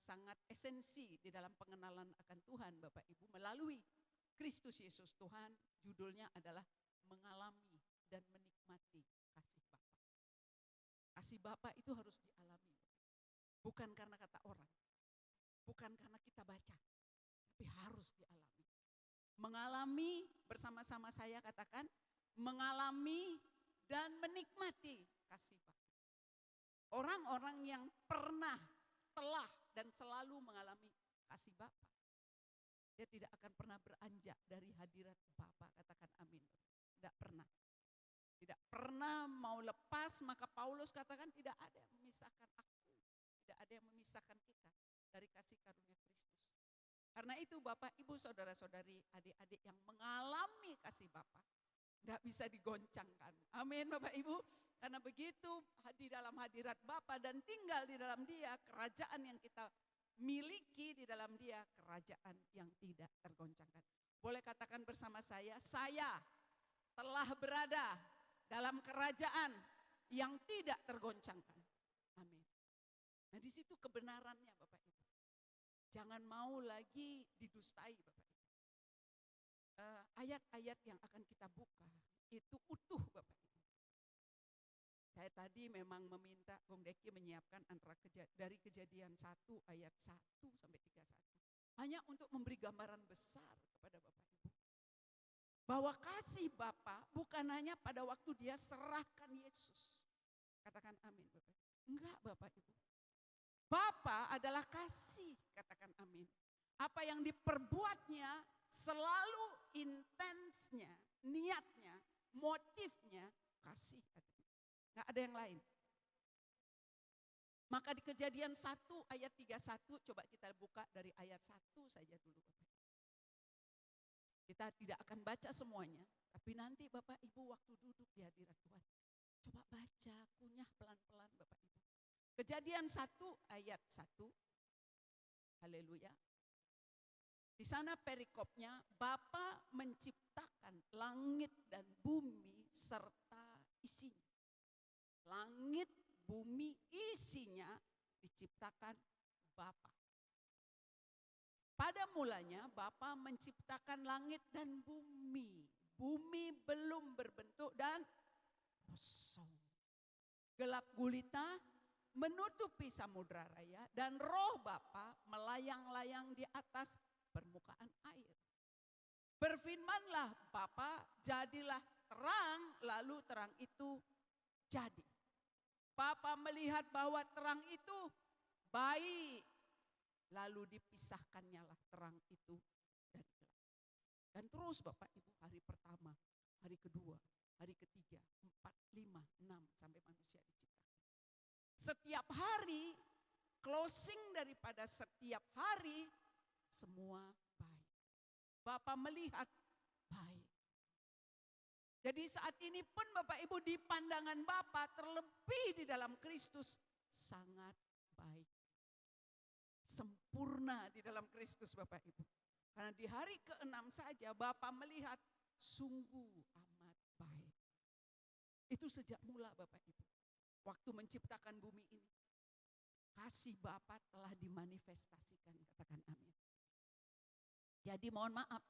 sangat esensi di dalam pengenalan akan Tuhan Bapak Ibu melalui Kristus Yesus Tuhan. Judulnya adalah mengalami dan menikmati kasih Bapa. Kasih Bapa itu harus dialami, bukan karena kata orang, bukan karena kita baca, tapi harus dialami. Mengalami bersama-sama saya katakan, mengalami dan menikmati kasih Bapa. Orang-orang yang pernah, telah dan selalu mengalami kasih Bapa, dia tidak akan pernah beranjak dari hadirat Bapa. Katakan amin. Tidak pernah. Tidak pernah mau lepas, maka Paulus katakan tidak ada yang memisahkan aku, tidak ada yang memisahkan kita dari kasih karunia Kristus. Karena itu Bapak, Ibu, saudara-saudari, adik-adik yang mengalami kasih Bapa, tidak bisa digoncangkan. Amin Bapak Ibu. Karena begitu di dalam hadirat Bapa dan tinggal di dalam Dia, kerajaan yang kita miliki di dalam Dia, kerajaan yang tidak tergoncangkan. Boleh katakan bersama saya telah berada dalam kerajaan yang tidak tergoncangkan. Amin. Nah di situ kebenarannya Bapak Ibu. Jangan mau lagi didustai Bapak Ibu. Ayat-ayat yang akan kita buka itu utuh Bapak Ibu. Saya tadi memang meminta Bung Deki menyiapkan dari Kejadian 1 ayat 1 sampai 31. Hanya untuk memberi gambaran besar kepada Bapak Ibu. Bahwa kasih Bapa bukan hanya pada waktu Dia serahkan Yesus. Katakan amin Bapak. Enggak Bapak Ibu. Bapa adalah kasih, katakan amin. Apa yang diperbuatnya selalu intensnya, niatnya, motifnya kasih. Enggak ada yang lain. Maka di Kejadian 1 ayat 31, coba kita buka dari ayat 1 saja dulu Bapak. Kita tidak akan baca semuanya, tapi nanti Bapak Ibu waktu duduk di hadirat Tuhan, coba baca, kunyah pelan-pelan Bapak Ibu. Kejadian 1 ayat 1, haleluya. Di sana perikopnya, Bapa menciptakan langit dan bumi serta isinya. Langit, bumi, isinya diciptakan Bapa. Pada mulanya Bapa menciptakan langit dan bumi. Bumi belum berbentuk dan kosong. Gelap gulita menutupi samudra raya dan roh Bapa melayang-layang di atas permukaan air. Berfirmanlah Bapa, jadilah terang, lalu terang itu jadi. Bapa melihat bahwa terang itu baik, lalu dipisahkannya lah terang itu dari gelap. Dan terus Bapak Ibu, hari pertama, hari kedua, hari ketiga, 4, 5, 6 sampai manusia diciptakan. Setiap hari, closing daripada setiap hari, semua baik. Bapa melihat baik. Jadi saat ini pun Bapak Ibu di pandangan Bapa terlebih di dalam Kristus sangat baik. Sempurna di dalam Kristus Bapak Ibu. Karena di hari ke-6 saja Bapa melihat sungguh amat baik. Itu sejak mula Bapak Ibu. Waktu menciptakan bumi ini. Kasih Bapa telah dimanifestasikan, katakan amin. Jadi mohon maaf.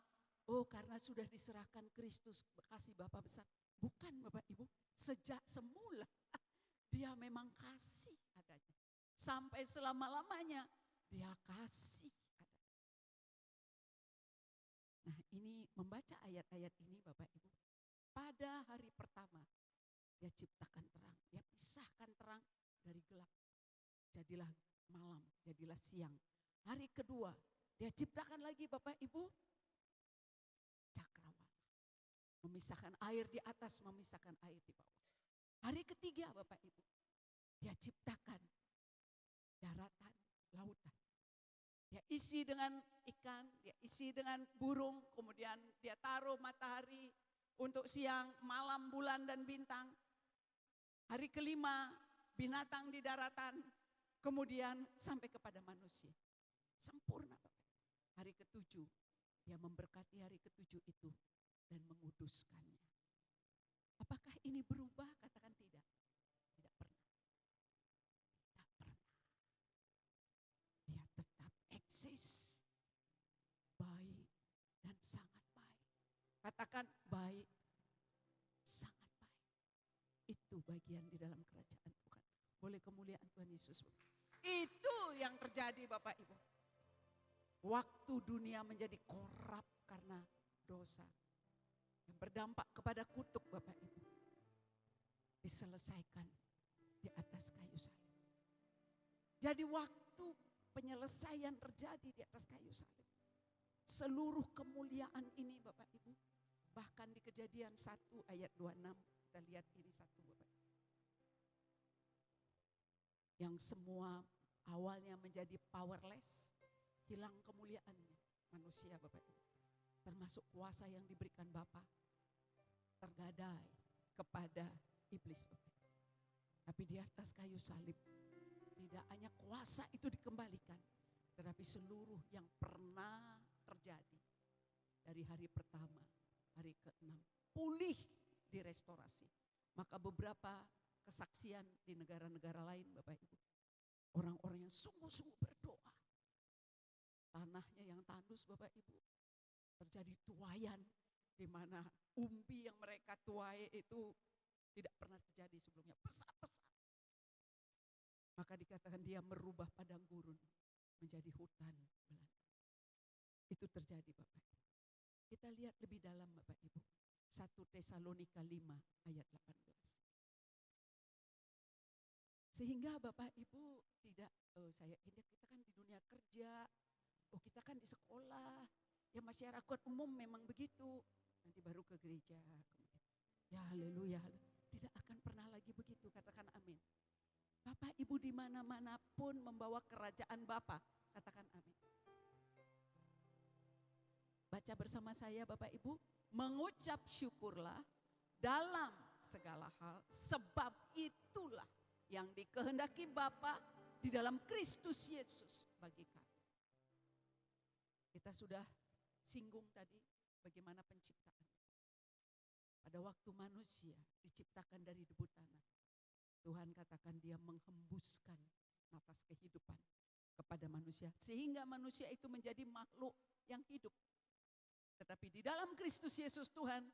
Oh karena sudah diserahkan Kristus, kasih Bapa besar. Bukan Bapak Ibu, sejak semula Dia memang kasih adanya. Sampai selama-lamanya Dia kasih adanya. Nah ini membaca ayat-ayat ini Bapak Ibu. Pada hari pertama Dia ciptakan terang, Dia pisahkan terang dari gelap. Jadilah malam, jadilah siang. Hari kedua Dia ciptakan lagi Bapak Ibu cakrawala. Memisahkan air di atas, memisahkan air di bawah. Hari ketiga Bapak Ibu, Dia ciptakan daratan, lautan. Dia isi dengan ikan, Dia isi dengan burung, kemudian Dia taruh matahari untuk siang, malam, bulan dan bintang. Hari kelima, binatang di daratan, kemudian sampai kepada manusia. Sempurna Bapak. Hari ketujuh, Dia memberkati hari ketujuh itu dan menguduskannya. Apakah ini berubah? Katakan tidak. Tidak pernah. Tidak pernah. Dia tetap persis, baik dan sangat baik. Katakan baik, sangat baik. Itu bagian di dalam kerajaan Tuhan. Boleh kemuliaan Tuhan Yesus. Itu yang terjadi Bapak Ibu. Waktu dunia menjadi korup karena dosa. Yang berdampak kepada kutuk Bapak Ibu. Diselesaikan di atas kayu salib. Jadi waktu penyelesaian terjadi di atas kayu salib. Seluruh kemuliaan ini Bapak Ibu. Bahkan di Kejadian 1 ayat 26. Kita lihat ini satu Bapak Ibu. Yang semua awalnya menjadi powerless. Hilang kemuliaannya manusia Bapak Ibu. Termasuk kuasa yang diberikan Bapa. Tergadai kepada iblis Bapak Ibu. Tapi di atas kayu salib. Tidak hanya kuasa itu dikembalikan. Tetapi seluruh yang pernah terjadi. Dari hari pertama, hari ke-6. Pulih direstorasi. Maka beberapa kesaksian di negara-negara lain Bapak Ibu. Orang-orang yang sungguh-sungguh berdoa. Tanahnya yang tandus Bapak Ibu. Terjadi tuaian. Di mana umbi yang mereka tuai itu tidak pernah terjadi sebelumnya. Pesat-pesat. Maka dikatakan dia merubah padang gurun menjadi hutan belantara. Itu terjadi Bapak Ibu. Kita lihat lebih dalam Bapak Ibu. 1 Tesalonika 5 ayat 18. Sehingga Bapak Ibu tidak, kita kan di dunia kerja, kita kan di sekolah, ya masyarakat umum memang begitu. Nanti baru ke gereja. Ya haleluya, tidak akan pernah lagi begitu, katakan amin. Bapak Ibu di mana-mana pun membawa kerajaan Bapa, katakan amin. Baca bersama saya Bapak Ibu, mengucap syukurlah dalam segala hal, sebab itulah yang dikehendaki Bapa di dalam Kristus Yesus bagi kami. Kita sudah singgung tadi bagaimana penciptaan. Pada waktu manusia diciptakan dari debu tanah, Tuhan katakan dia menghembuskan nafas kehidupan kepada manusia. Sehingga manusia itu menjadi makhluk yang hidup. Tetapi di dalam Kristus Yesus Tuhan,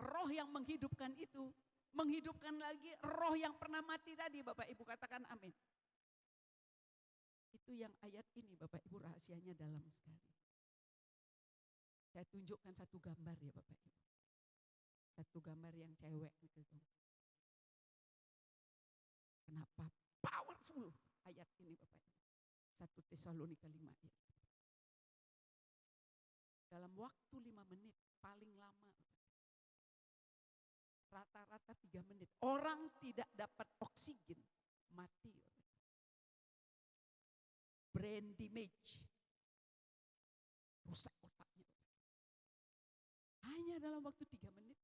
roh yang menghidupkan itu, menghidupkan lagi roh yang pernah mati tadi Bapak Ibu, katakan amin. Itu yang ayat ini Bapak Ibu rahasianya dalam sekali. Saya tunjukkan satu gambar ya Bapak Ibu. Satu gambar yang cewek gitu. Kenapa powerful ayat ini Bapak Ibu. 1 Tesalonika 5 ayat. Dalam waktu 5 menit paling lama. Rata-rata 3 menit. Orang tidak dapat oksigen, mati. Brain damage. Rusak otaknya. Hanya dalam waktu 3 menit.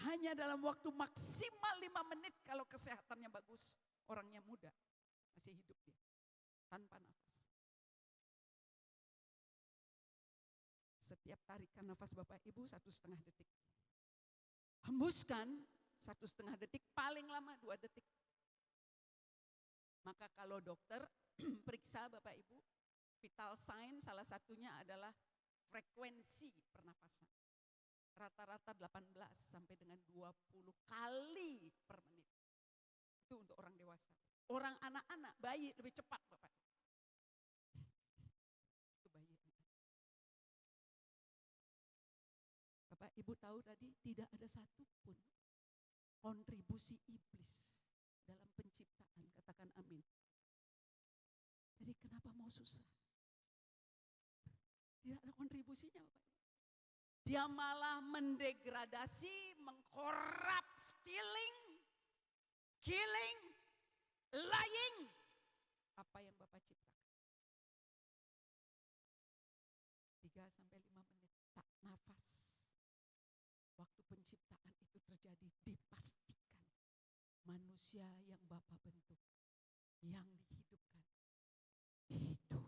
Hanya dalam waktu maksimal 5 menit kalau kesehatannya bagus. Orangnya muda, masih hidup dia. Tanpa nafas. Setiap tarikan nafas Bapak Ibu 1,5 detik. Hembuskan 1,5 detik, paling lama 2 detik. Maka kalau dokter periksa Bapak Ibu, vital sign salah satunya adalah frekuensi pernapasan. Rata-rata 18 sampai dengan 20 kali per menit. Itu untuk orang dewasa. Orang anak-anak, bayi lebih cepat Bapak. Itu bayi. Bapak Ibu tahu tadi tidak ada satupun kontribusi iblis dalam penciptaan, katakan amin. Jadi kenapa mau susah? Tidak ada kontribusinya Bapak Ibu. Dia malah mendegradasi, mengkorap, stealing, killing, lying. Apa yang Bapak ciptakan? 3 sampai 5 menit tak nafas. Waktu penciptaan itu terjadi, dipastikan manusia yang Bapa bentuk, yang dihidupkan, hidup.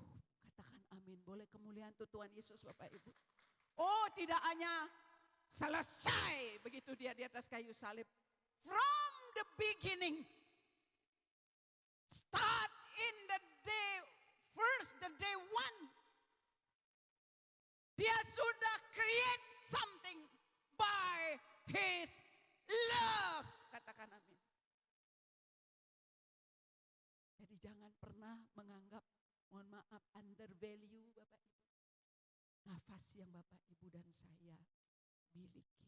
Katakan amin. Boleh kemuliaan Tuhan Yesus Bapak Ibu. Oh, tidak hanya selesai begitu dia di atas kayu salib. From the beginning, start in the day, first the day one. Dia sudah create something by His love. Katakan amin. Jadi jangan pernah menganggap, mohon maaf, undervalue Bapak Ibu. Nafas yang Bapak Ibu dan saya miliki.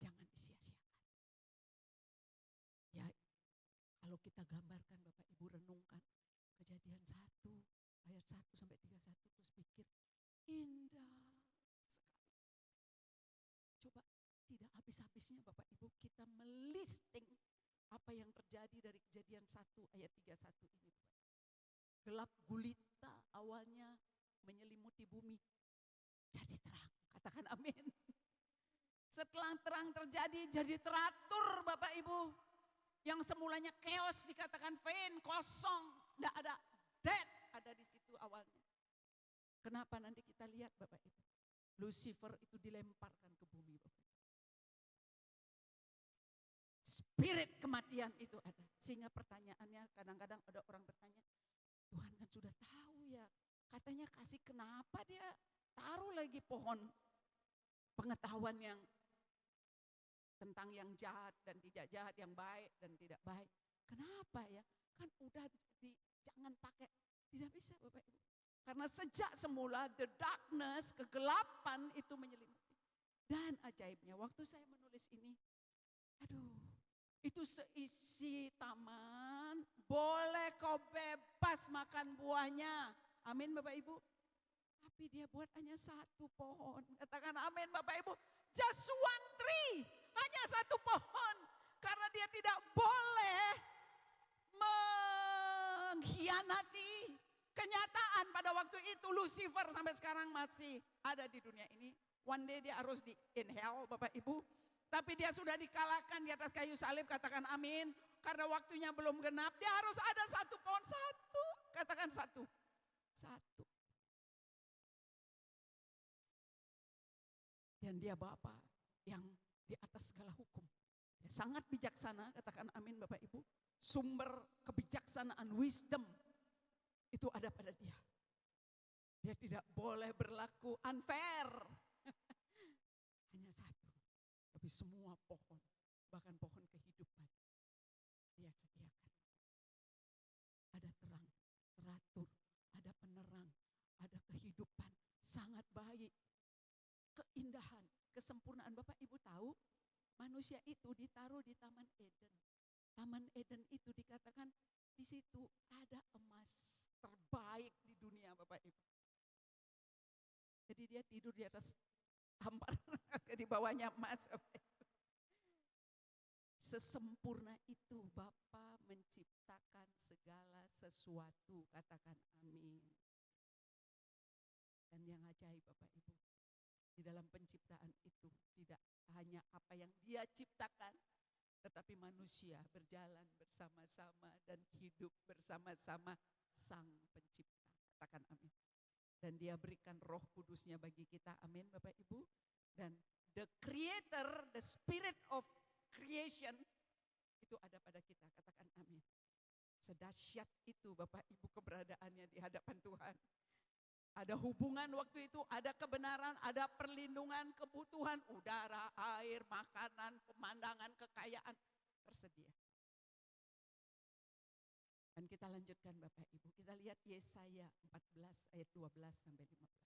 Jangan disia-siakan. Ya, kalau kita gambarkan Bapak Ibu, renungkan Kejadian 1 ayat 1 sampai 31, terus pikir indah sekali. Coba tidak habis-habisnya Bapak Ibu kita melisting apa yang terjadi dari Kejadian 1 ayat 31 ini. Gelap gulita awalnya menyelimuti bumi, jadi terang. Katakan amin. Setelah terang terjadi, jadi teratur Bapak Ibu. Yang semulanya chaos dikatakan vain, kosong, tidak ada, dead ada di situ awalnya. Kenapa nanti kita lihat Bapak Ibu? Lucifer itu dilemparkan ke bumi Bapak Ibu. Spirit kematian itu ada. Sehingga pertanyaannya kadang-kadang ada orang bertanya, Tuhan kan sudah tahu ya, katanya kasih, kenapa dia taruh lagi pohon pengetahuan yang tentang yang jahat dan tidak jahat, yang baik dan tidak baik. Kenapa ya? Kan udah jangan pakai, tidak bisa Bapak Ibu. Karena sejak semula the darkness, kegelapan itu menyelimuti. Dan ajaibnya waktu saya menulis ini, aduh, itu seisi taman, boleh kau bebas makan buahnya. Amin Bapak Ibu. Tapi dia buat hanya satu pohon. Katakan amin Bapak Ibu. Just one tree. Hanya satu pohon. Karena dia tidak boleh mengkhianati kenyataan pada waktu itu. Lucifer sampai sekarang masih ada di dunia ini. One day dia harus di in hell Bapak Ibu. Tapi dia sudah dikalahkan di atas kayu salib. Katakan amin. Karena waktunya belum genap. Dia harus ada satu pohon. Satu. Katakan satu. Satu. Dan dia Bapa yang di atas segala hukum. Dia sangat bijaksana, katakan amin Bapak Ibu. Sumber kebijaksanaan, wisdom, itu ada pada dia. Dia tidak boleh berlaku unfair. Hanya satu. Tapi semua pohon, bahkan pohon kehidupan, dia sediakan. Ada terang, teratur, ada penerang, ada kehidupan, sangat baik. Keindahan, kesempurnaan. Bapak Ibu tahu manusia itu ditaruh di Taman Eden. Taman Eden itu dikatakan di situ ada emas terbaik di dunia Bapak Ibu. Jadi dia tidur di atas hampar, di bawahnya emas Bapak Ibu. Sesempurna itu Bapa menciptakan segala sesuatu, katakan amin. Dan yang ajaib Bapak Ibu, di dalam penciptaan itu tidak hanya apa yang dia ciptakan, tetapi manusia berjalan bersama-sama dan hidup bersama-sama sang pencipta. Katakan amin. Dan dia berikan Roh Kudusnya bagi kita. Amin Bapak Ibu. Dan the creator, the spirit of creation itu ada pada kita. Katakan amin. Sedahsyat itu Bapak Ibu keberadaannya di hadapan Tuhan. Ada hubungan waktu itu, ada kebenaran, ada perlindungan, kebutuhan, udara, air, makanan, pemandangan, kekayaan tersedia. Dan kita lanjutkan Bapak Ibu, kita lihat Yesaya 14 ayat 12 sampai 15.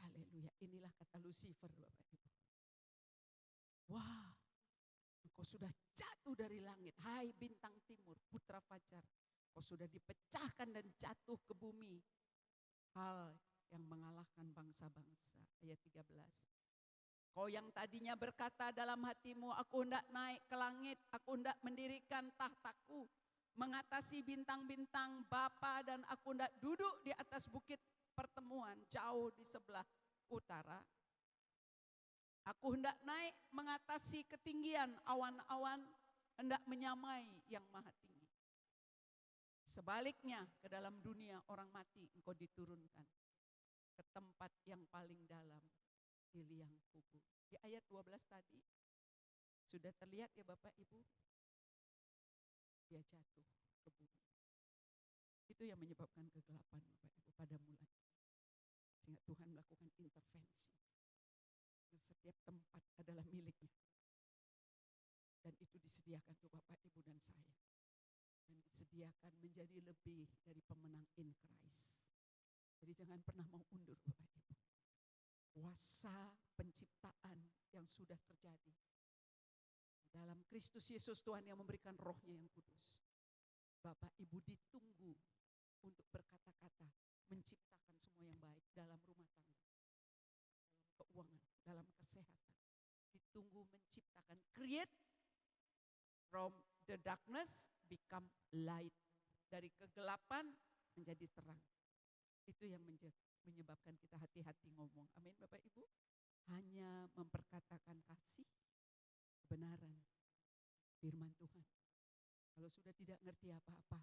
Haleluya, inilah kata Lucifer Bapak Ibu. Wah, engkau sudah jatuh dari langit, hai bintang timur, putra fajar. Kau sudah dipecahkan dan jatuh ke bumi. Hal yang mengalahkan bangsa-bangsa. Ayat 13. Kau yang tadinya berkata dalam hatimu, aku hendak naik ke langit, aku hendak mendirikan tahtaku, mengatasi bintang-bintang Bapa, dan aku hendak duduk di atas bukit pertemuan jauh di sebelah utara. Aku hendak naik mengatasi ketinggian awan-awan, hendak menyamai yang maha tinggi. Sebaliknya ke dalam dunia orang mati engkau diturunkan ke tempat yang paling dalam di liang kubur. Di ayat 12 tadi sudah terlihat ya Bapak Ibu. dia jatuh ke bumi. Itu yang menyebabkan kegelapan Bapak Ibu pada mulanya. Sehingga Tuhan melakukan intervensi. Setiap tempat adalah miliknya. Dan itu disediakan untuk Bapak Ibu dan saya. Dan disediakan menjadi lebih dari pemenang in Christ. Jadi jangan pernah mau undur Bapak Ibu. Kuasa penciptaan yang sudah terjadi dalam Kristus Yesus Tuhan yang memberikan rohnya yang kudus. Bapak Ibu ditunggu untuk berkata-kata, menciptakan semua yang baik dalam rumah tangga, dalam keuangan, dalam kesehatan. Ditunggu menciptakan, create from the darkness become light. Dari kegelapan menjadi terang. Itu yang menyebabkan kita hati-hati ngomong. Amin Bapak Ibu. Hanya memperkatakan kasih, kebenaran, firman Tuhan. Kalau sudah tidak ngerti apa-apa,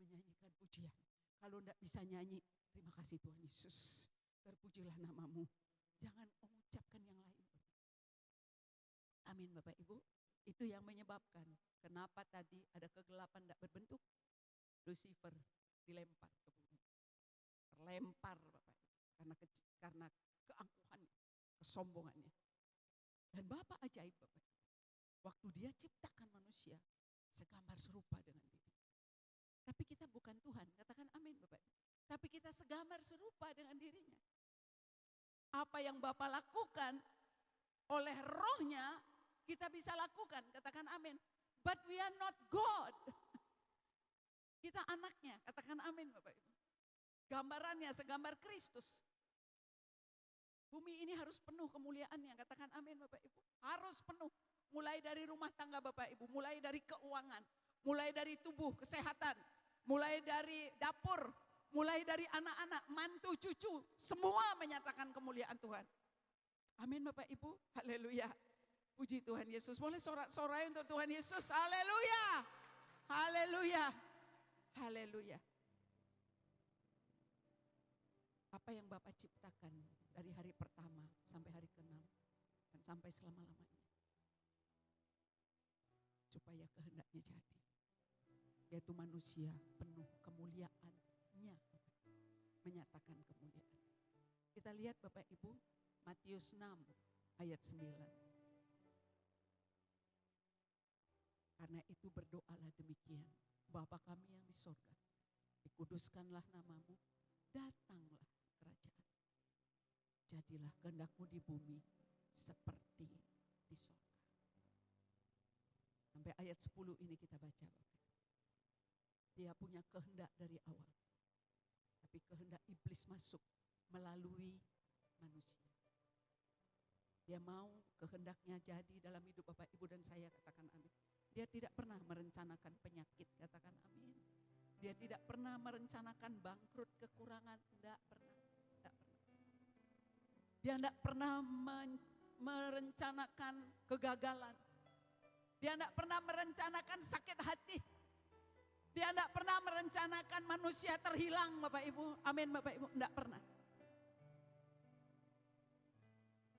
menyanyikan pujian. Kalau tidak bisa nyanyi, terima kasih Tuhan Yesus. Terpujilah namamu. Jangan mengucapkan yang lain. Amin Bapak Ibu. Itu yang menyebabkan kenapa tadi ada kegelapan tidak berbentuk. Lucifer dilempar ke bumi. Terlempar Bapak Ibu. Karena keangkuhannya, kesombongannya. Dan Bapak ajaib Bapak Ibu. Waktu dia ciptakan manusia, segambar serupa dengan diri. Tapi kita bukan Tuhan, katakan amin Bapak Ibu. Tapi kita segambar serupa dengan dirinya. Apa yang Bapak lakukan oleh rohnya, kita bisa lakukan, katakan amin. But we are not God. Kita anaknya, katakan amin Bapak Ibu. Gambarannya segambar Kristus. Bumi ini harus penuh kemuliaannya, katakan amin Bapak Ibu. Harus penuh, mulai dari rumah tangga Bapak Ibu, mulai dari keuangan, mulai dari tubuh, kesehatan, mulai dari dapur, mulai dari anak-anak, mantu, cucu, semua menyatakan kemuliaan Tuhan. Amin Bapak Ibu, haleluya. Puji Tuhan Yesus, boleh sorak-sorai untuk Tuhan Yesus, haleluya, haleluya, haleluya. Apa yang Bapak ciptakan dari hari pertama sampai hari ke-6 dan sampai selama-lamanya. Supaya kehendaknya jadi. Yaitu manusia penuh kemuliaannya. Menyatakan kemuliaan. Kita lihat Bapak Ibu, Matius 6 ayat 9. Karena itu berdoalah demikian. Bapa kami yang di sorga, dikuduskanlah namamu, datanglah kerajaan. Jadilah kehendakmu di bumi seperti di sorga. Sampai ayat 10 ini kita baca. Dia punya kehendak dari awal. Tapi kehendak iblis masuk melalui manusia. Dia mau kehendaknya jadi dalam hidup Bapak Ibu dan saya, katakan amin. Dia tidak pernah merencanakan penyakit, katakan amin. Dia tidak pernah merencanakan bangkrut, kekurangan, tidak pernah. Dia tidak pernah merencanakan kegagalan. Dia tidak pernah merencanakan sakit hati. Dia tidak pernah merencanakan manusia terhilang Bapak Ibu. Amin Bapak Ibu, tidak pernah.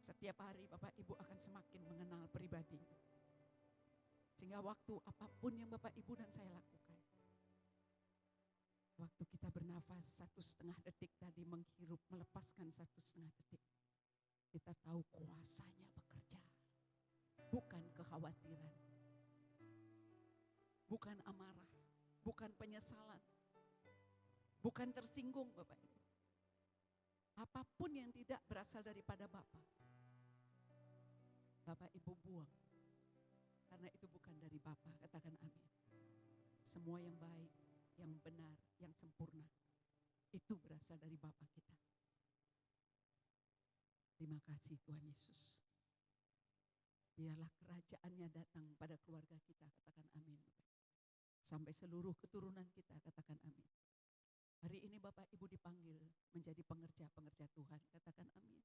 Setiap hari Bapak Ibu akan semakin mengenal pribadinya. Sehingga waktu apapun yang Bapak Ibu dan saya lakukan. Waktu kita bernafas 1,5 detik tadi menghirup, melepaskan 1,5 detik. Kita tahu kuasanya bekerja. Bukan kekhawatiran. Bukan amarah. Bukan penyesalan. Bukan tersinggung Bapak Ibu. Apapun yang tidak berasal daripada Bapak. Bapak Ibu buang. Karena itu bukan dari Bapa, katakan amin. Semua yang baik, yang benar, yang sempurna, itu berasal dari Bapa kita. Terima kasih Tuhan Yesus. Biarlah kerajaannya datang pada keluarga kita, katakan amin. Sampai seluruh keturunan kita, katakan amin. Hari ini Bapak Ibu dipanggil menjadi pengerja-pengerja Tuhan, katakan amin.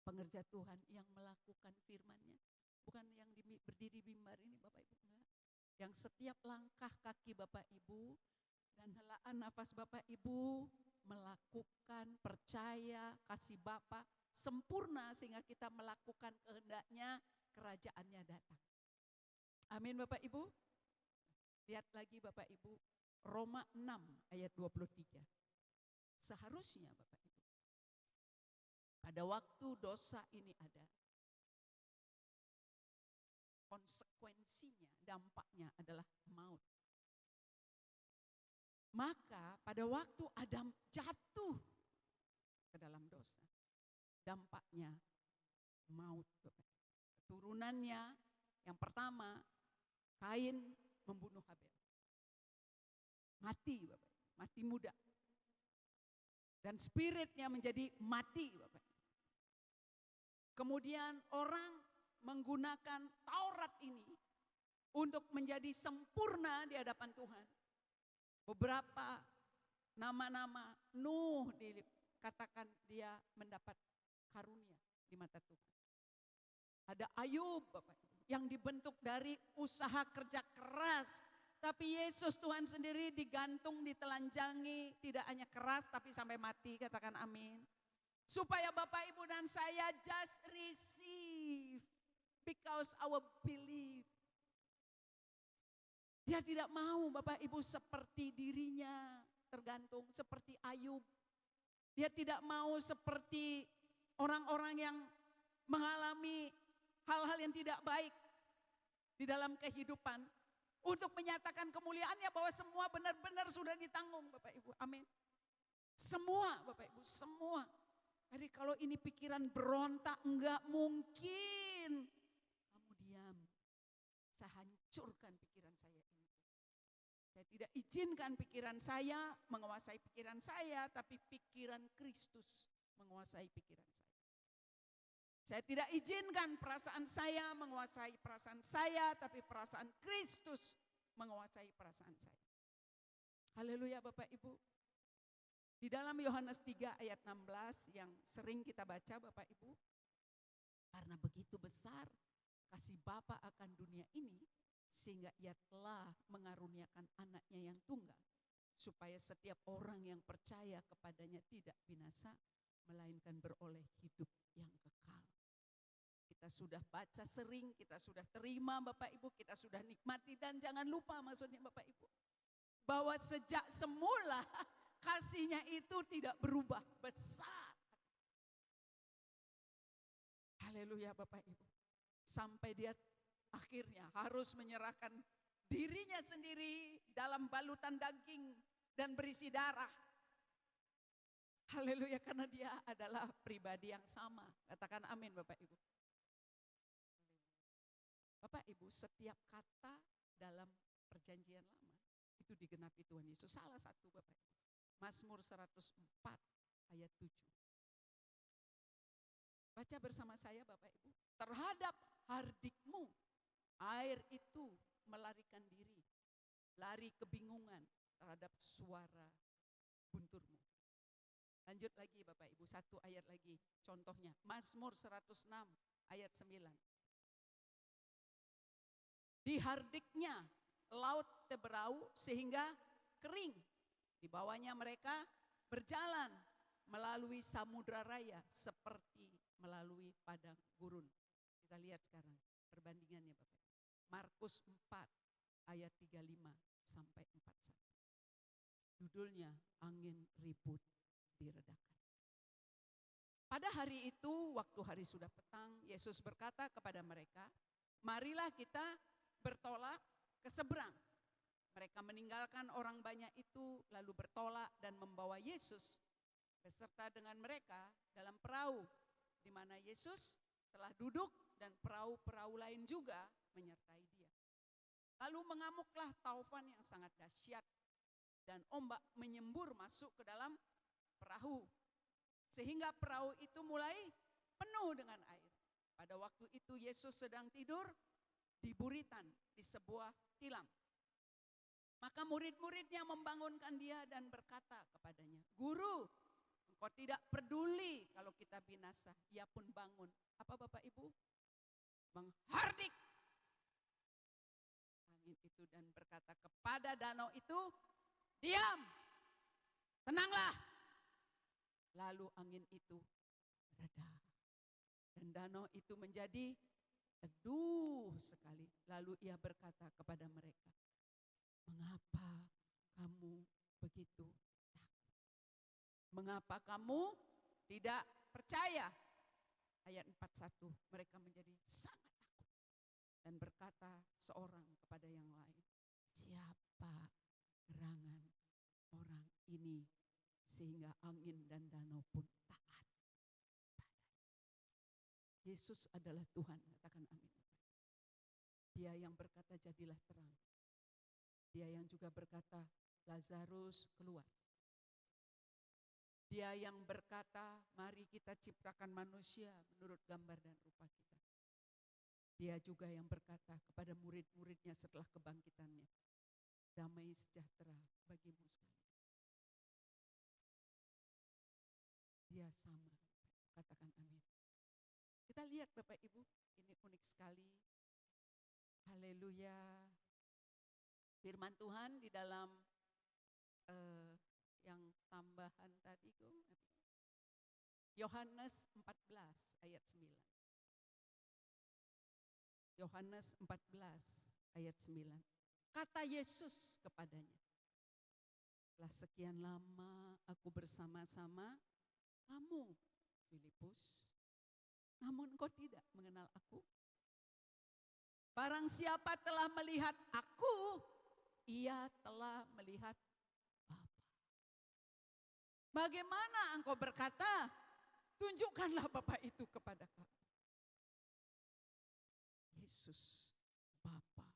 Pengerja Tuhan yang melakukan firman-Nya. Bukan yang berdiri mimbar ini Bapak Ibu, enggak. Yang setiap langkah kaki Bapak Ibu dan helaan nafas Bapak Ibu melakukan, percaya, kasih Bapak sempurna sehingga kita melakukan kehendaknya, kerajaannya datang. Amin Bapak Ibu. Lihat lagi Bapak Ibu, Roma 6 ayat 23. Seharusnya Bapak Ibu, pada waktu dosa ini ada, konsekuensinya, dampaknya adalah maut. Maka pada waktu Adam jatuh ke dalam dosa, dampaknya maut. Turunannya yang pertama, Kain membunuh Habel. Mati Bapak, mati muda. Dan spiritnya menjadi mati Bapak. Kemudian orang menggunakan Taurat ini untuk menjadi sempurna di hadapan Tuhan. Beberapa nama-nama, Nuh dikatakan dia mendapat karunia di mata Tuhan. Ada Ayub Bapak Ibu, yang dibentuk dari usaha kerja keras. Tapi Yesus Tuhan sendiri digantung, ditelanjangi, tidak hanya keras tapi sampai mati, katakan amin. Supaya Bapak Ibu dan saya just receive because our belief. Dia tidak mau Bapak Ibu seperti dirinya tergantung, seperti Ayub. Dia tidak mau seperti orang-orang yang mengalami hal-hal yang tidak baik di dalam kehidupan. Untuk menyatakan kemuliaannya bahwa semua benar-benar sudah ditanggung Bapak Ibu. Amin. Semua Bapak Ibu, semua. Jadi kalau ini pikiran berontak, enggak mungkin. Kamu diam. Saya hancurkan pikiran saya ini. Saya tidak izinkan pikiran saya menguasai pikiran saya, tapi pikiran Kristus menguasai pikiran saya. Saya tidak izinkan perasaan saya menguasai perasaan saya, tapi perasaan Kristus menguasai perasaan saya. Haleluya Bapak Ibu. Di dalam Yohanes 3 ayat 16 yang sering kita baca Bapak Ibu. Karena begitu besar kasih Bapa akan dunia ini, sehingga ia telah mengaruniakan anaknya yang tunggal. Supaya setiap orang yang percaya kepadanya tidak binasa, melainkan beroleh hidup yang kekal. Kita sudah baca sering, kita sudah terima Bapak Ibu, kita sudah nikmati, dan jangan lupa maksudnya Bapak Ibu, bahwa sejak semula kasihnya itu tidak berubah, besar. Haleluya Bapak Ibu. Sampai dia akhirnya harus menyerahkan dirinya sendiri dalam balutan daging dan berisi darah. Haleluya, karena dia adalah pribadi yang sama. Katakan amin Bapak Ibu. Bapak Ibu, setiap kata dalam perjanjian lama itu digenapi Tuhan Yesus. Salah satu Bapak Ibu, Mazmur 104 ayat 7. Baca bersama saya Bapak Ibu. Terhadap hardikmu, air itu melarikan diri, lari kebingungan terhadap suara gunturmu. Lanjut lagi Bapak Ibu, satu ayat lagi contohnya. Mazmur 106 ayat 9. Di hardiknya laut teberau sehingga kering. Di bawahnya mereka berjalan melalui samudra raya seperti melalui padang gurun. Kita lihat sekarang perbandingannya Bapak. Markus 4 ayat 35 sampai 41. Judulnya angin ribut diredakan. Pada hari itu, waktu hari sudah petang, Yesus berkata kepada mereka, marilah kita bertolak ke seberang. Mereka meninggalkan orang banyak itu, lalu bertolak dan membawa Yesus beserta dengan mereka dalam perahu, di mana Yesus telah duduk dan perahu-perahu lain juga menyertai dia. Lalu mengamuklah taufan yang sangat dahsyat dan ombak menyembur masuk ke dalam perahu, sehingga perahu itu mulai penuh dengan air. Pada waktu itu Yesus sedang tidur di buritan di sebuah tilam. Maka murid-muridnya membangunkan dia dan berkata kepadanya, Guru, engkau tidak peduli kalau kita binasa. Ia pun bangun. Apa Bapak Ibu? Menghardik angin itu dan berkata kepada danau itu, diam, tenanglah. Lalu angin itu reda dan danau itu menjadi teduh sekali. Lalu ia berkata kepada mereka, Mengapa kamu begitu takut? Mengapa kamu tidak percaya? Ayat 41, mereka menjadi sangat takut dan berkata seorang kepada yang lain, siapa gerangan orang ini sehingga angin dan danau pun taat padanya. Yesus adalah Tuhan, katakan amin. Dia yang berkata jadilah terang. Dia yang juga berkata Lazarus keluar. Dia yang berkata mari kita ciptakan manusia menurut gambar dan rupa kita. Dia juga yang berkata kepada murid-muridnya setelah kebangkitannya, damai sejahtera bagimu sekalian. Dia sama, katakan amin. Kita lihat Bapak Ibu, ini unik sekali. Haleluya. Firman Tuhan di dalam yang tambahan tadi Yohanes 14 ayat 9. Yohanes 14 ayat 9. Kata Yesus kepadanya, telah sekian lama aku bersama-sama kamu, Filipus, namun kau tidak mengenal aku. Barang siapa telah melihat aku, ia telah melihat Bapa. Bagaimana engkau berkata, tunjukkanlah Bapa itu kepada kami. Yesus, Bapa,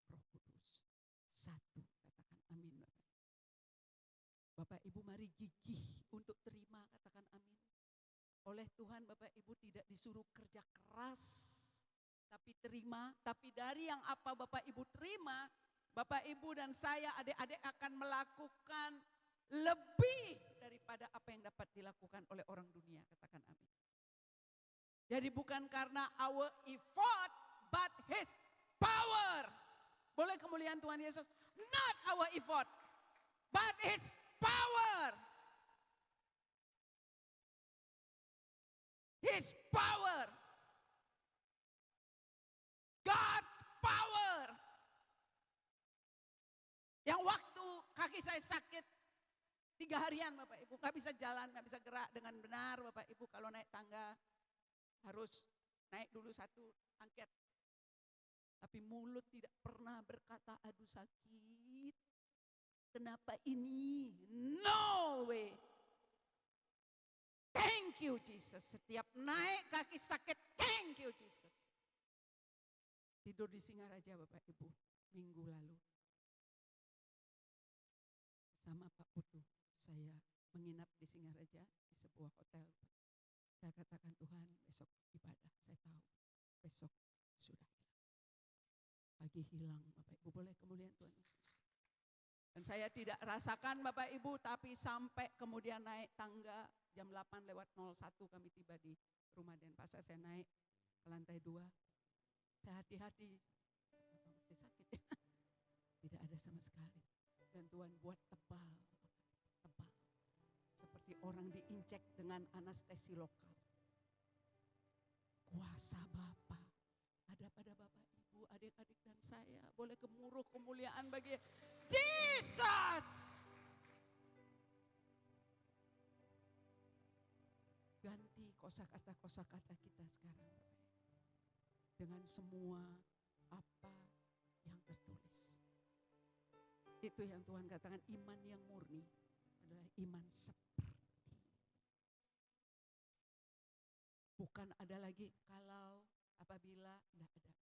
Roh Kudus, satu, katakan amin. Bapak Ibu mari gigih untuk terima, katakan amin. Oleh Tuhan Bapak Ibu tidak disuruh kerja keras, tapi terima. Tapi dari yang apa Bapak Ibu terima, Bapak Ibu dan saya adik-adik akan melakukan lebih daripada apa yang dapat dilakukan oleh orang dunia, katakan amin. Jadi bukan karena our effort, but His power. Boleh kemuliaan Tuhan Yesus, not our effort, but His power. His power. God's power. Yang waktu kaki saya sakit 3 harian Bapak Ibu, gak bisa jalan, gak bisa gerak dengan benar Bapak Ibu. Kalau naik tangga harus naik dulu 1 angket. Tapi mulut tidak pernah berkata aduh sakit. Kenapa ini? No way. Thank you Jesus. Setiap naik kaki sakit, thank you Jesus. Tidur di Singaraja Bapak Ibu minggu lalu. Sama Pak Putu, saya menginap di Singaraja di sebuah hotel. Saya katakan Tuhan besok ibadah, saya tahu besok sudah hilang. Pagi hilang Bapak Ibu, boleh kemuliaan Tuhan Yesus. Dan saya tidak rasakan Bapak Ibu, tapi sampai kemudian naik tangga jam 8:01 kami tiba di rumah Denpasar. Saya naik ke lantai 2, saya hati-hati, masih sakit ya? Tidak ada sama sekali. Dan Tuhan buat tebal, tebal. Seperti orang diinjek dengan anestesi lokal. Kuasa Bapa ada pada Bapak Ibu, adik-adik dan saya. Boleh gemuruh kemuliaan bagi Jesus. Ganti kosakata kita sekarang dengan semua apa yang tertulis. Itu yang Tuhan katakan, iman yang murni adalah iman seperti. Bukan ada lagi kalau, apabila, tidak ada.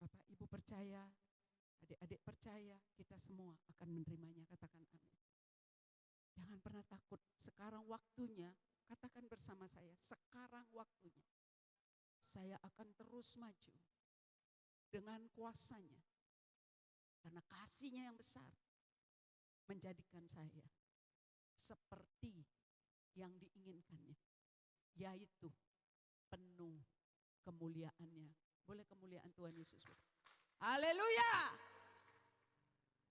Bapak Ibu percaya, adik-adik percaya, kita semua akan menerimanya, katakan amin. Jangan pernah takut, sekarang waktunya, katakan bersama saya, sekarang waktunya. Saya akan terus maju dengan kuasanya. Karena kasihnya yang besar menjadikan saya seperti yang diinginkannya, yaitu penuh kemuliaannya. Boleh kemuliaan Tuhan Yesus. Haleluya.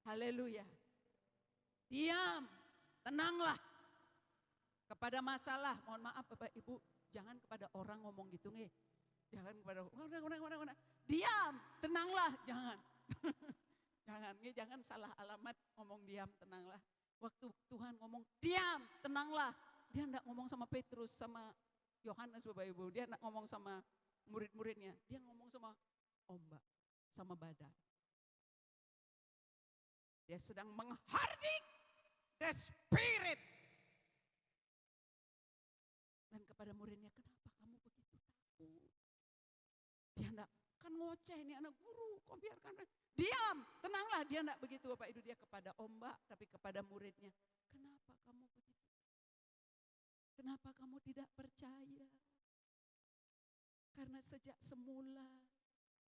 Haleluya. Diam, tenanglah. Kepada masalah, mohon maaf Bapak Ibu, jangan kepada orang ngomong gitu nih. Jangan kepada orang, diam, tenanglah, jangan. Jangan salah alamat ngomong diam, tenanglah. Waktu Tuhan ngomong diam, tenanglah. Dia enggak ngomong sama Petrus, sama Yohanes Bapak Ibu. Dia enggak ngomong sama murid-muridnya. Dia ngomong sama ombak, sama badai. Dia sedang menghardik the spirit. Dan kepada muridnya, kenapa kamu begitu takut? Dia enggak, kan ngoceh ini anak guru, kok biarkan. Diam, tenanglah. Dia enggak begitu Bapak Ibu. Dia kepada ombak, tapi kepada muridnya. Kenapa kamu begitu? Kenapa kamu tidak percaya? Karena sejak semula,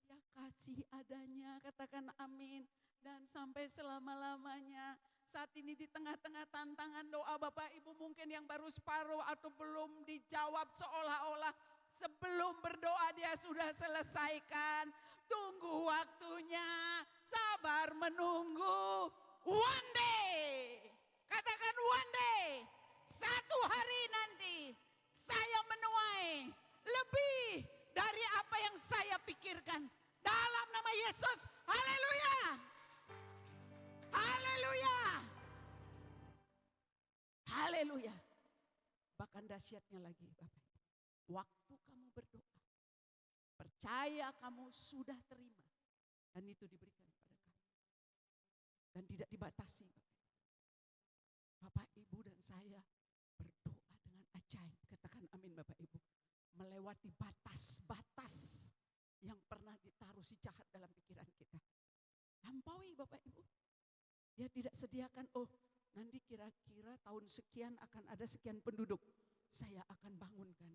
ya kasih adanya, katakan amin. Dan sampai selama-lamanya, saat ini di tengah-tengah tantangan doa Bapak Ibu mungkin yang baru separuh atau belum dijawab seolah-olah sebelum berdoa dia sudah selesaikan. Tunggu waktunya, sabar menunggu. One day, katakan one day, satu hari nanti saya menuai lebih dari apa yang saya pikirkan. Dalam nama Yesus, haleluya. Haleluya. Haleluya. Bahkan dahsyatnya lagi Bapak. Waktu kamu berdoa, percaya kamu sudah terima. Dan itu diberikan kepada kamu. Dan tidak dibatasi. Bapak Ibu dan saya berdoa dengan ajaib. Katakan amin Bapak Ibu. Melewati batas-batas yang pernah ditaruh si jahat dalam pikiran kita. Lampaui Bapak Ibu. Dia tidak sediakan, oh nanti kira-kira tahun sekian akan ada sekian penduduk. Saya akan bangunkan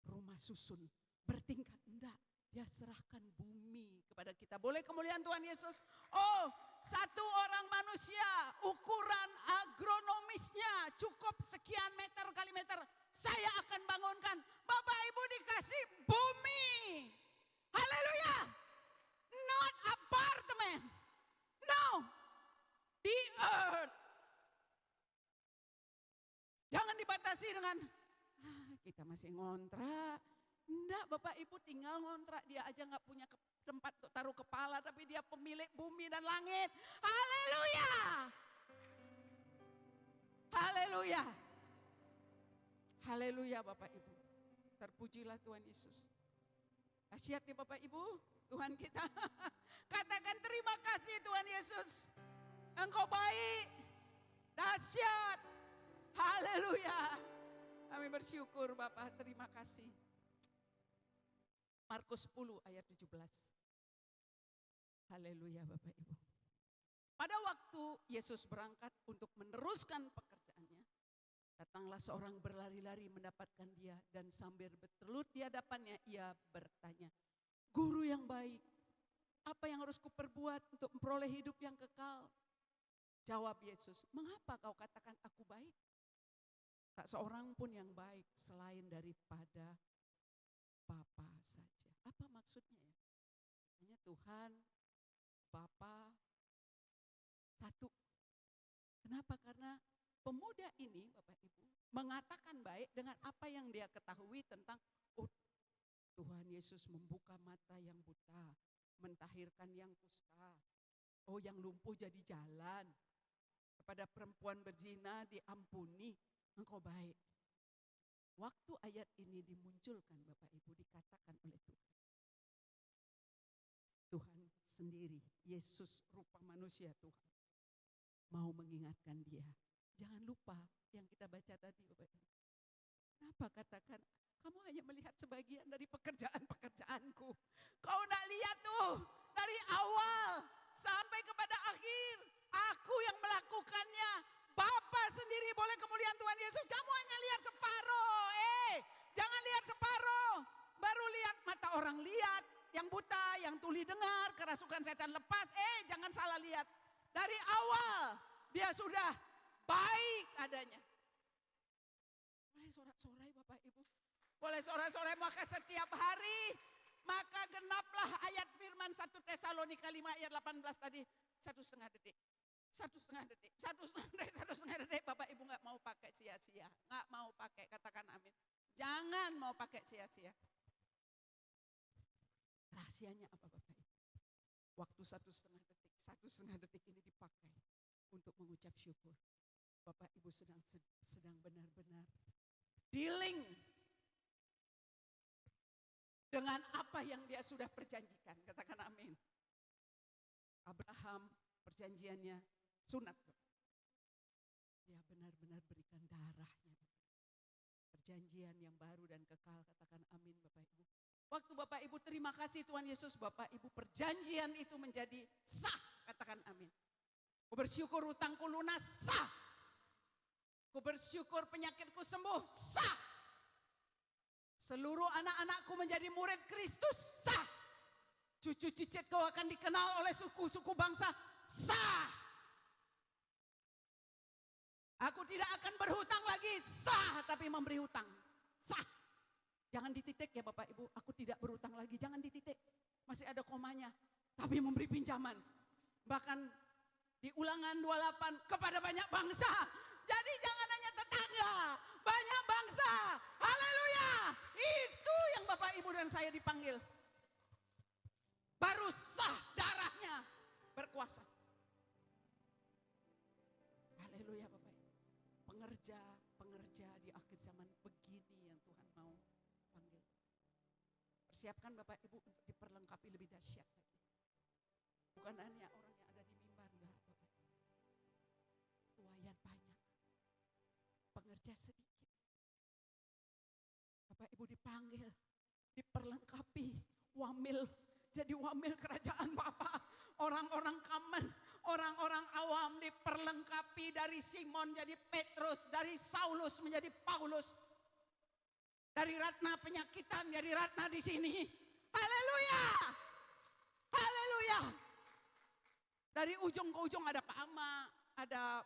rumah susun bertingkat. Enggak, dia serahkan bumi kepada kita. Boleh kemuliaan Tuhan Yesus. Oh, satu orang manusia ukuran agronomisnya cukup sekian meter kali meter. Saya akan bangunkan. Bapak Ibu dikasih bumi. Haleluya. Not apartemen. No. The earth. Jangan dibatasi dengan kita masih ngontrak. Enggak Bapak Ibu tinggal ngontrak. Dia aja gak punya tempat untuk taruh kepala. Tapi dia pemilik bumi dan langit. Haleluya. Haleluya. Haleluya Bapak Ibu. Terpujilah Tuhan Yesus. Dahsyat ya Bapak Ibu. Tuhan kita. Katakan terima kasih Tuhan Yesus. Engkau baik. Dahsyat. Haleluya. Kami bersyukur Bapak, terima kasih. Markus 10 ayat 17. Haleluya Bapak Ibu. Pada waktu Yesus berangkat untuk meneruskan pekerjaannya, datanglah seorang berlari-lari mendapatkan dia dan sambil bertelut di hadapannya ia bertanya, Guru yang baik, apa yang harus kuperbuat untuk memperoleh hidup yang kekal? Jawab Yesus, mengapa kau katakan aku baik? Tak seorang pun yang baik selain daripada Bapa saja. Apa maksudnya ya? Maksudnya Tuhan, Bapa, satu. Kenapa? Karena pemuda ini Bapak Ibu mengatakan baik dengan apa yang dia ketahui tentang Tuhan Yesus membuka mata yang buta, mentahirkan yang kusta, yang lumpuh jadi jalan, kepada perempuan berzina diampuni. Engkau baik. Waktu ayat ini dimunculkan Bapak Ibu dikatakan oleh Tuhan. Tuhan sendiri, Yesus rupa manusia Tuhan. Mau mengingatkan dia. Jangan lupa yang kita baca tadi Bapak Ibu. Kenapa katakan, kamu hanya melihat sebagian dari pekerjaan-pekerjaanku. Kau enggak lihat tuh dari awal sampai kepada akhir. Aku yang melakukannya. Bapa sendiri, boleh kemuliaan Tuhan Yesus. Kamu hanya lihat separuh. Jangan lihat separuh. Baru lihat mata orang lihat. Yang buta, yang tuli dengar, kerasukan setan lepas. Jangan salah lihat. Dari awal dia sudah baik adanya. Boleh sorak-sorai Bapak Ibu. Boleh sorak-sorai maka setiap hari. Maka genaplah ayat firman 1 Tesalonika 5 ayat 18 tadi. 1,5 detik. 1,5 detik. Bapak Ibu gak mau pakai sia-sia. Gak mau pakai, katakan amin. Jangan mau pakai sia-sia. Rahasianya apa Bapak Ibu? Waktu 1,5 detik ini dipakai untuk mengucap syukur. Bapak Ibu sedang benar-benar dealing dengan apa yang dia sudah perjanjikan. Katakan amin. Abraham perjanjiannya sunat. Dia benar-benar berikan darahnya. Perjanjian yang baru dan kekal. Katakan amin Bapak Ibu. Waktu Bapak Ibu terima kasih Tuhan Yesus, Bapak Ibu perjanjian itu menjadi sah. Katakan amin. Ku bersyukur hutangku lunas, sah. Ku bersyukur penyakitku sembuh, sah. Seluruh anak-anakku menjadi murid Kristus, sah. Cucu cicitku akan dikenal oleh suku-suku bangsa, sah. Aku tidak akan berhutang lagi, sah, tapi memberi hutang, sah. Jangan dititik ya Bapak Ibu, aku tidak berhutang lagi, jangan dititik. Masih ada komanya, tapi memberi pinjaman. Bahkan di Ulangan 28 kepada banyak bangsa. Jadi jangan hanya tetangga, banyak bangsa. Haleluya. Itu yang Bapak Ibu dan saya dipanggil. Baru sah darahnya berkuasa. Haleluya Bapak Ibu. Pengerja di akhir zaman begini yang Tuhan mau panggil. Persiapkan Bapak Ibu untuk diperlengkapi lebih dahsyat lagi. Bukan hanya orang yang ada di mimbar, enggak Bapak Ibu. Tuayan banyak. Pengerja sedikit. Bapak Ibu dipanggil, diperlengkapi, wamil. Jadi wamil kerajaan Bapa. Orang-orang common, orang-orang awam diperlengkapi dari Simon jadi Petrus, dari Saulus menjadi Paulus. Dari Ratna penyakitan jadi Ratna di sini. Haleluya. Haleluya. Dari ujung ke ujung ada Pak Ama, ada